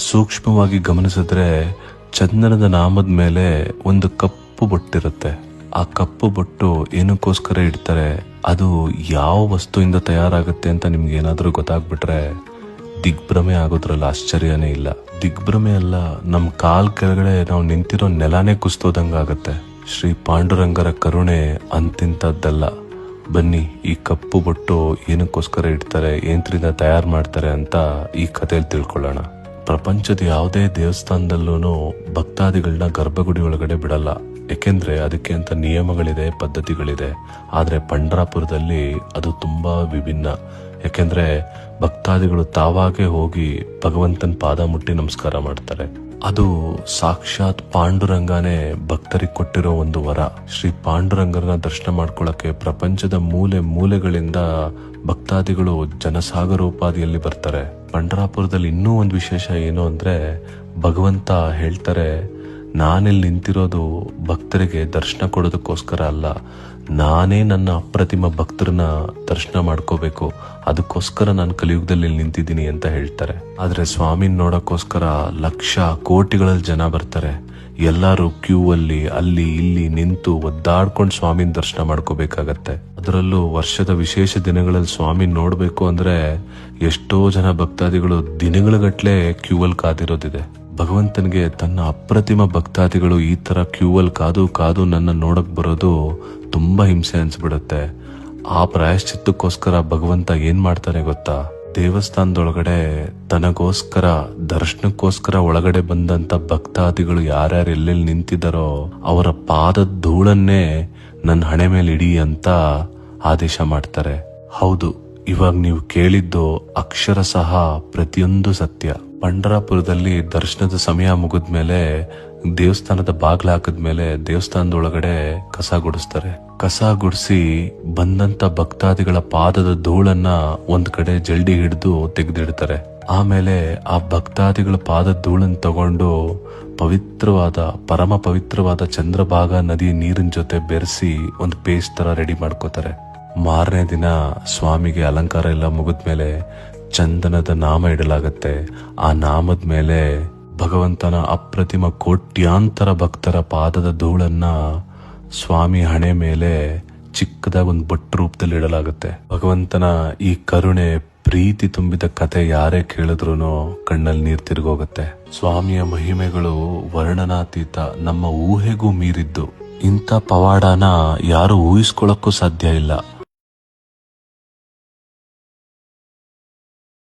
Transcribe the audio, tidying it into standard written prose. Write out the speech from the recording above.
ಸೂಕ್ಷ್ಮವಾಗಿ ಗಮನಿಸಿದ್ರೆ ಚಂದನದ ನಾಮದ ಮೇಲೆ ಒಂದು ಕಪ್ಪು ಬೊಟ್ಟಿರುತ್ತೆ. ಆ ಕಪ್ಪು ಬೊಟ್ಟು ಏನಕ್ಕೋಸ್ಕರ ಇಡ್ತಾರೆ, ಅದು ಯಾವ ವಸ್ತುವಿಂದ ತಯಾರಾಗುತ್ತೆ ಅಂತ ನಿಮ್ಗೆ ಏನಾದ್ರೂ ಗೊತ್ತಾಗ್ಬಿಟ್ರೆ ದಿಗ್ಭ್ರಮೆ ಆಗೋದ್ರಲ್ಲಿ ಆಶ್ಚರ್ಯನೇ ಇಲ್ಲ. ದಿಗ್ಭ್ರಮೆ ಅಲ್ಲ, ನಮ್ ಕಾಲ್ ಕೆಳಗಡೆ ನಾವು ನಿಂತಿರೋ ನೆಲಾನೇ ಕುಸ್ತೋದಂಗಾಗತ್ತೆ. ಶ್ರೀ ಪಾಂಡುರಂಗರ ಕರುಣೆ ಅಂತಿಂತದ್ದಲ್ಲ. ಬನ್ನಿ, ಈ ಕಪ್ಪು ಬೊಟ್ಟು ಏನಕ್ಕೋಸ್ಕರ ಇಡ್ತಾರೆ, ಏನ್ರಿಂದ ತಯಾರು ಮಾಡ್ತಾರೆ ಅಂತ ಈ ಕಥೆಯಲ್ಲಿ ತಿಳ್ಕೊಳ್ಳೋಣ. ಪ್ರಪಂಚದ ಯಾವುದೇ ದೇವಸ್ಥಾನದಲ್ಲೂ ಭಕ್ತಾದಿಗಳನ್ನ ಗರ್ಭಗುಡಿ ಒಳಗಡೆ ಬಿಡಲ್ಲ. ಯಾಕೆಂದ್ರೆ ಅದಕ್ಕೆ ಅಂತ ನಿಯಮಗಳಿದೆ, ಪದ್ಧತಿಗಳಿದೆ. ಆದ್ರೆ ಪಂಢರಾಪುರದಲ್ಲಿ ಅದು ತುಂಬಾ ವಿಭಿನ್ನ. ಯಾಕೆಂದ್ರೆ ಭಕ್ತಾದಿಗಳು ತಾವಾಗೆ ಹೋಗಿ ಭಗವಂತನ ಪಾದ ಮುಟ್ಟಿ ನಮಸ್ಕಾರ ಮಾಡ್ತಾರೆ. ಅದು ಸಾಕ್ಷಾತ್ ಪಾಂಡುರಂಗನೇ ಭಕ್ತರಿಗೆ ಕೊಟ್ಟಿರೋ ಒಂದು ವರ. ಶ್ರೀ ಪಾಂಡುರಂಗರನ್ನ ದರ್ಶನ ಮಾಡ್ಕೊಳ್ಳಕ್ಕೆ ಪ್ರಪಂಚದ ಮೂಲೆ ಮೂಲೆಗಳಿಂದ ಭಕ್ತಾದಿಗಳು ಜನಸಾಗರೋಪಾದಿಯಲ್ಲಿ ಬರ್ತಾರೆ. ಪಂಢರಾಪುರದಲ್ಲಿ ಇನ್ನೂ ಒಂದು ವಿಶೇಷ ಏನು ಅಂದ್ರೆ, ಭಗವಂತ ಹೇಳ್ತಾರೆ, ನಾನಿಲ್ಲಿ ನಿಂತಿರೋದು ಭಕ್ತರಿಗೆ ದರ್ಶನ ಕೊಡೋದಕ್ಕೋಸ್ಕರ ಅಲ್ಲ, ನಾನೇ ನನ್ನ ಅಪ್ರತಿಮ ಭಕ್ತರನ್ನ ದರ್ಶನ ಮಾಡ್ಕೋಬೇಕು, ಅದಕ್ಕೋಸ್ಕರ ನಾನು ಕಲಿಯುಗದಲ್ಲಿ ನಿಂತಿದ್ದೀನಿ ಅಂತ ಹೇಳ್ತಾರೆ. ಆದ್ರೆ ಸ್ವಾಮಿನ ನೋಡಕ್ಕೋಸ್ಕರ ಲಕ್ಷ ಕೋಟಿಗಳಲ್ಲಿ ಜನ ಬರ್ತಾರೆ. ಎಲ್ಲಾರು ಕ್ಯೂ ಅಲ್ಲಿ ಇಲ್ಲಿ ನಿಂತು ಒದ್ದಾಡ್ಕೊಂಡು ಸ್ವಾಮಿನ ದರ್ಶನ ಮಾಡ್ಕೋಬೇಕಾಗತ್ತೆ. ಅದರಲ್ಲೂ ವರ್ಷದ ವಿಶೇಷ ದಿನಗಳಲ್ಲಿ ಸ್ವಾಮಿನ ನೋಡ್ಬೇಕು ಅಂದ್ರೆ ಎಷ್ಟೋ ಜನ ಭಕ್ತಾದಿಗಳು ದಿನಗಳ ಕ್ಯೂ ಅಲ್ಲಿ ಕಾದಿರೋದಿದೆ. ಭಗವಂತನಿಗೆ ತನ್ನ ಅಪ್ರತಿಮ ಭಕ್ತಾದಿಗಳು ಈ ತರ ಕ್ಯೂ ಅಲ್ಲಿ ಕಾದು ನನ್ನ ನೋಡಕ್ ಬರೋದು ತುಂಬಾ ಹಿಂಸೆ ಅನ್ಸ್ಬಿಡುತ್ತೆ. ಆ ಪ್ರಾಯಶ್ಚಿತ್ತಕ್ಕೋಸ್ಕರ ಭಗವಂತ ಏನ್ ಮಾಡ್ತಾನೆ ಗೊತ್ತಾ, ದೇವಸ್ಥಾನದೊಳಗಡೆ ತನಗೋಸ್ಕರ ದರ್ಶನಕ್ಕೋಸ್ಕರ ಒಳಗಡೆ ಬಂದಂತ ಭಕ್ತಾದಿಗಳು ಯಾರ್ಯಾರು ಎಲ್ಲೆಲ್ಲಿ ನಿಂತಿದ್ದಾರೋ ಅವರ ಪಾದದ ಧೂಳನ್ನೇ ನನ್ನ ಹಣೆ ಮೇಲೆ ಇಡಿ ಅಂತ ಆದೇಶ ಮಾಡ್ತಾರೆ. ಹೌದು, ಇವಾಗ ನೀವು ಕೇಳಿದ್ದು ಅಕ್ಷರಶಃ ಪ್ರತಿಯೊಂದು ಸತ್ಯ. ಪಂಢರಾಪುರದಲ್ಲಿ ದರ್ಶನದ ಸಮಯ ಮುಗಿದ್ಮೇಲೆ ದೇವಸ್ಥಾನದ ಬಾಗ್ಲ ಹಾಕಿದ್ಮೇಲೆ ದೇವಸ್ಥಾನದೊಳಗಡೆ ಕಸ ಗುಡಿಸ್ತಾರೆ. ಕಸ ಗುಡಿಸಿ ಬಂದಂತ ಭಕ್ತಾದಿಗಳ ಪಾದದ ಧೂಳನ್ನ ಒಂದ್ ಕಡೆ ಜಲ್ಡಿ ಹಿಡಿದು ತೆಗೆದಿಡ್ತಾರೆ. ಆಮೇಲೆ ಆ ಭಕ್ತಾದಿಗಳ ಪಾದದ ಧೂಳನ್ನ ತಗೊಂಡು ಪರಮ ಪವಿತ್ರವಾದ ಚಂದ್ರಭಾಗ ನದಿ ನೀರಿನ ಜೊತೆ ಬೆರೆಸಿ ಒಂದು ಪೇಸ್ಟ್ ತರ ರೆಡಿ ಮಾಡ್ಕೋತಾರೆ. ಮಾರನೇ ದಿನ ಸ್ವಾಮಿಗೆ ಅಲಂಕಾರ ಎಲ್ಲ ಮುಗಿದ್ಮೇಲೆ ಚಂದನದ ನಾಮ ಇಡಲಾಗತ್ತೆ. ಆ ನಾಮದ ಮೇಲೆ ಭಗವಂತನ ಅಪ್ರತಿಮ ಕೋಟ್ಯಾಂತರ ಭಕ್ತರ ಪಾದದ ಧೂಳನ್ನ ಸ್ವಾಮಿ ಹಣೆ ಮೇಲೆ ಚಿಕ್ಕದಾಗಿ ಒಂದು ಬೊಟ್ಟು ರೂಪದಲ್ಲಿ ಇಡಲಾಗುತ್ತೆ. ಭಗವಂತನ ಈ ಕರುಣೆ ಪ್ರೀತಿ ತುಂಬಿದ ಕತೆ ಯಾರೇ ಕೇಳಿದ್ರು ಕಣ್ಣಲ್ಲಿ ನೀರ್ ತಿರುಗೋಗುತ್ತೆ. ಸ್ವಾಮಿಯ ಮಹಿಮೆಗಳು ವರ್ಣನಾತೀತ, ನಮ್ಮ ಊಹೆಗೂ ಮೀರಿದ್ದು. ಇಂಥ ಪವಾಡನ ಯಾರು ಊಹಿಸ್ಕೊಳ್ಳಕ್ಕೂ ಸಾಧ್ಯ ಇಲ್ಲ.